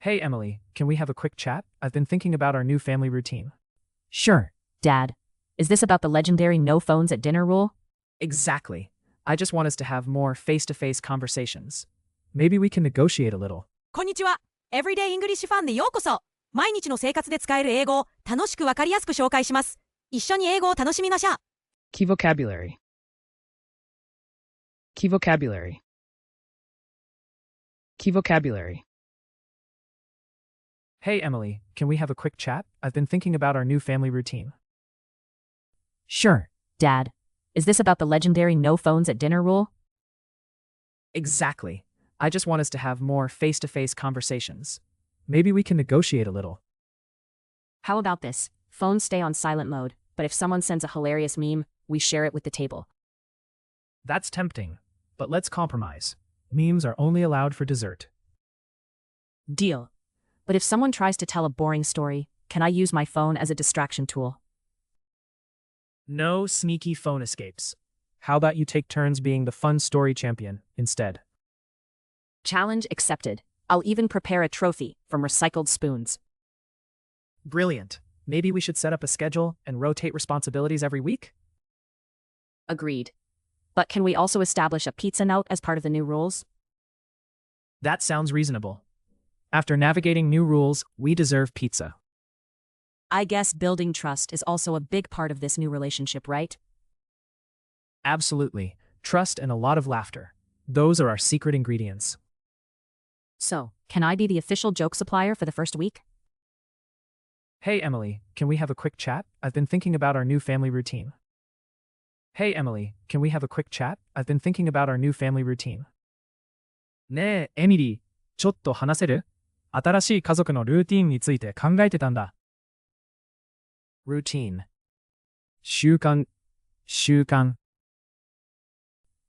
Hey, Emily, can we have a quick chat? I've been thinking about our new family routine. Sure, Dad. Is this about the legendary no phones at dinner rule? Exactly. I just want us to have more face-to-face conversations. Maybe we can negotiate a little. こんにちは。エブリデイイングリッシュファンでようこそ。毎日の生活で使える英語を楽しくわかりやすく紹介します。一緒に英語を楽しみましょう。Key vocabulary. Key vocabulary. Key vocabulary. Hey, Emily, can we have a quick chat? I've been thinking about our new family routine. Sure, Dad. Is this about the legendary no phones at dinner rule? Exactly. I just want us to have more face-to-face conversations. Maybe we can negotiate a little. How about this? Phones stay on silent mode, but if someone sends a hilarious meme, we share it with the table. That's tempting, but let's compromise. Memes are only allowed for dessert. Deal. But if someone tries to tell a boring story, can I use my phone as a distraction tool? No sneaky phone escapes. How about you take turns being the fun story champion instead? Challenge accepted. I'll even prepare a trophy from recycled spoons. Brilliant. Maybe we should set up a schedule and rotate responsibilities every week? Agreed. But can we also establish a pizza note as part of the new rules? That sounds reasonable. After navigating new rules, we deserve pizza. I guess building trust is also a big part of this new relationship, right? Absolutely. Trust and a lot of laughter. Those are our secret ingredients. So, can I be the official joke supplier for the first week? Hey, Emily, can we have a quick chat? I've been thinking about our new family routine. Hey, Emily, can we have a quick chat? I've been thinking about our new family routine. ねえ、エミリー、ちょっと話せる？新しい家族のルーティンについて考えてたんだ。Routine. 習慣。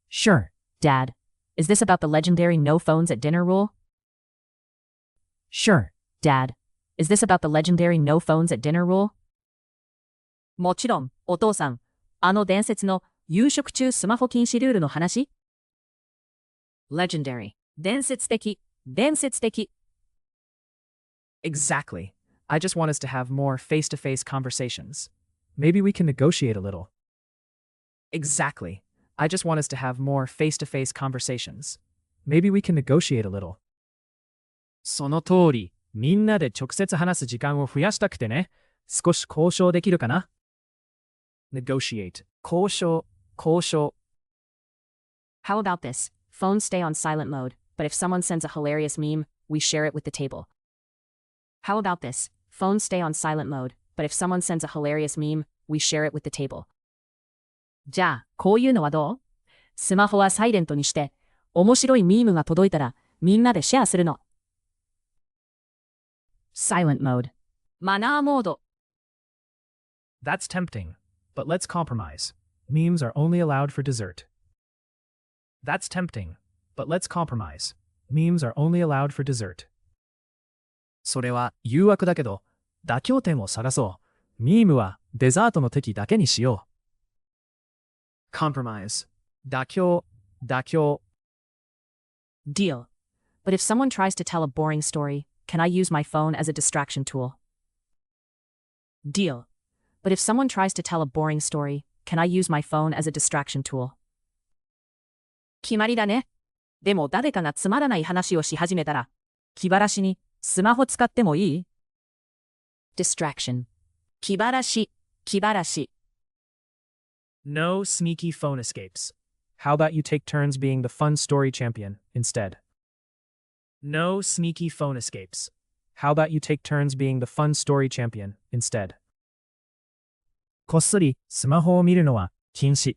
Sure, Dad. Is this about the legendary no phones at dinner rule? Sure, Dad. Is this about the legendary no phones at dinner rule? もちろん、お父さん。あの伝説の夕食中スマホ禁止ルールの話？ Legendary. 伝説的。Exactly. I just want us to have more face-to-face conversations. Maybe we can negotiate a little. Exactly. I just want us to have more face-to-face conversations. Maybe we can negotiate a little. その通り、みんなで直接話す時間を増やしたくてね。少し交渉できるかな？ Negotiate. 交渉。How about this? Phones stay on silent mode, but if someone sends a hilarious meme, we share it with the table. How about this? Phones stay on silent mode, but if someone sends a hilarious meme, we share it with the table. じゃあ、こういうのはどう？スマホはサイレントにして、面白いミームが届いたら、みんなでシェアするの。Silent mode. マナーモード。That's tempting, but let's compromise. Memes are only allowed for dessert. That's tempting, but let's compromise. Memes are only allowed for dessert. それは誘惑だけど、妥協点を探そう。ミームはデザートの敵だけにしよう。Compromise. 妥協。Deal. But if someone tries to tell a boring story, can I use my phone as a distraction tool? Deal. But if someone tries to tell a boring story, can I use my phone as a distraction tool? 決まりだね。でも誰かがつまらない話をし始めたら、気晴らしにスマホ使ってもいい？ Distraction. 気晴らし。No sneaky phone escapes. How about you take turns being the fun story champion instead? No sneaky phone escapes. How about you take turns being the fun story champion instead? こっそりスマホを見るのは禁止。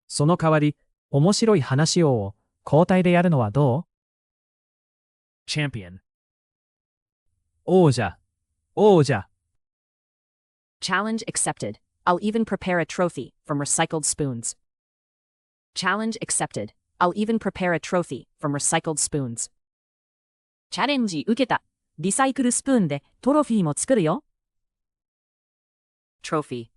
その代わり、面白い話を交代でやるのはどう？ Champion. 王者。Challenge accepted. I'll even prepare a trophy from recycled spoons. Challenge accepted. I'll even prepare a trophy from recycled spoons. チャレンジ受けた。リサイクルスプーンでトロフィーも作るよ。Trophy.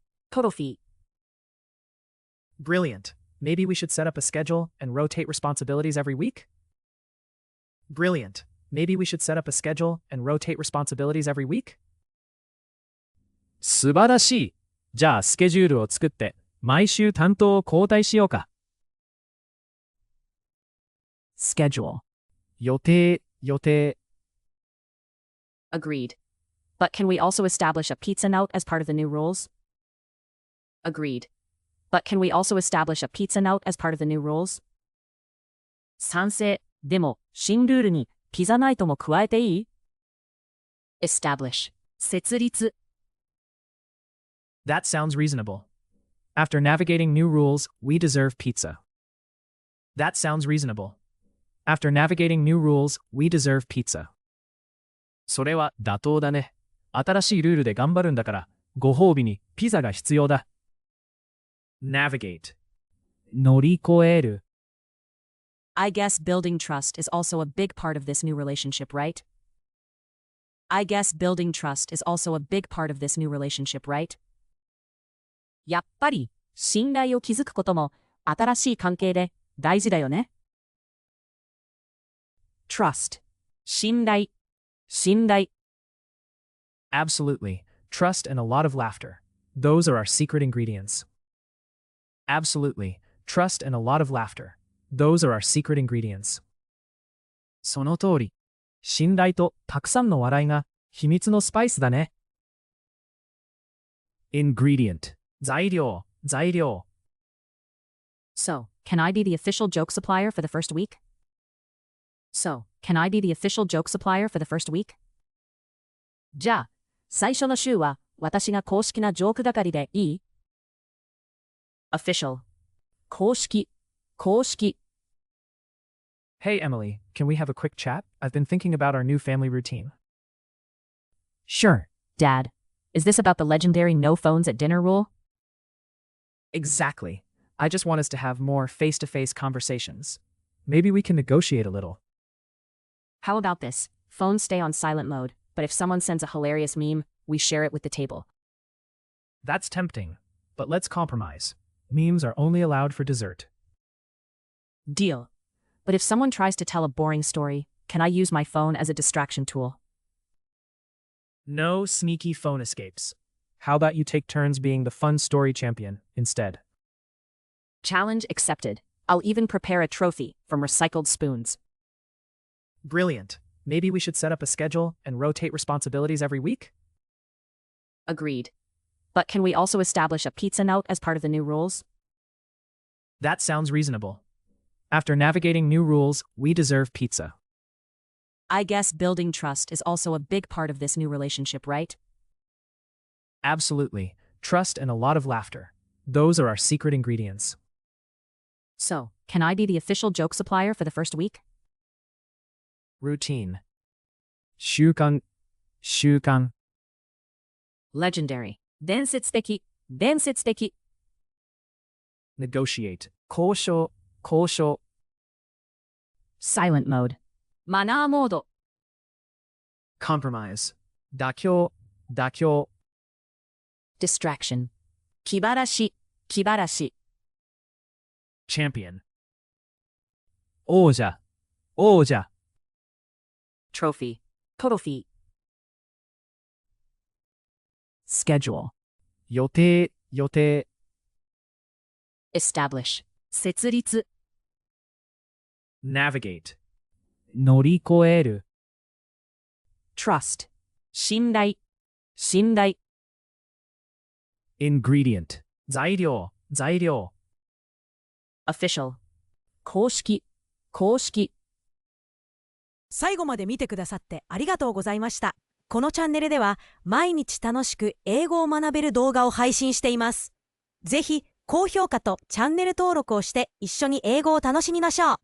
Brilliant. Maybe we should set up a schedule and rotate responsibilities every week? Brilliant. Maybe we should set up a schedule and rotate responsibilities every week? 素晴らしい。じゃあスケジュールを作って、毎週担当を交代しようか。Schedule. 予定。 Agreed. But can we also establish a pizza note as part of the new rules? Agreed. But can we also establish a pizza note as part of the new rules? 賛成。でも、新ルールにピザナイトも加えていい？ Establish. 設立。That sounds reasonable. After navigating new rules, we deserve pizza. That sounds reasonable. After navigating new rules, we deserve pizza. それは妥当だね。新しいルールで頑張るんだから、ご褒美にピザが必要だ。Navigate. 乗り越える。I guess building trust is also a big part of this new relationship, right? I guess building trust is also a big part of this new relationship, right? やっぱり、信頼を築くことも、新しい関係で大事だよね。Trust. 信頼。 Absolutely. Trust and a lot of laughter. Those are our secret ingredients. Absolutely. Trust and a lot of laughter. Those are our secret ingredients. その通り。信頼とたくさんの笑いが秘密のスパイスだね。Ingredient. 材料。 So, can I be the official joke supplier for the first week? So, can I be the official joke supplier for the first week? じゃあ、最初の週は私が公式なジョーク係でいい？ Official. 公式。 Hey, Emily, can we have a quick chat? I've been thinking about our new family routine. Sure, Dad. Is this about the legendary no phones at dinner rule? Exactly. I just want us to have more face-to-face conversations. Maybe we can negotiate a little. How about this? Phones stay on silent mode, but if someone sends a hilarious meme, we share it with the table. That's tempting, but let's compromise. Memes are only allowed for dessert. Deal. But if someone tries to tell a boring story, can I use my phone as a distraction tool? No sneaky phone escapes. How about you take turns being the fun story champion instead? Challenge accepted. I'll even prepare a trophy from recycled spoons. Brilliant. Maybe we should set up a schedule and rotate responsibilities every week? Agreed. But can we also establish a pizza note as part of the new rules? That sounds reasonable. After navigating new rules, we deserve pizza. I guess building trust is also a big part of this new relationship, right? Absolutely. Trust and a lot of laughter. Those are our secret ingredients. So, can I be the official joke supplier for the first week? Routine. 習慣。 Legendary. 伝説的。 Negotiate. 交渉。 Silent mode. マナーモード。 Compromise. 妥協。 Distraction. 気晴らし。 Champion. 王者。 Trophy. トロフィー。 Schedule. 予定。 Establish. 設立。 Navigate. 乗り越える。 Trust. 信頼。 Ingredient. 材料。 Official. 公式。最後まで見てくださってありがとうございました。このチャンネルでは毎日楽しく英語を学べる動画を配信しています。ぜひ高評価とチャンネル登録をして一緒に英語を楽しみましょう。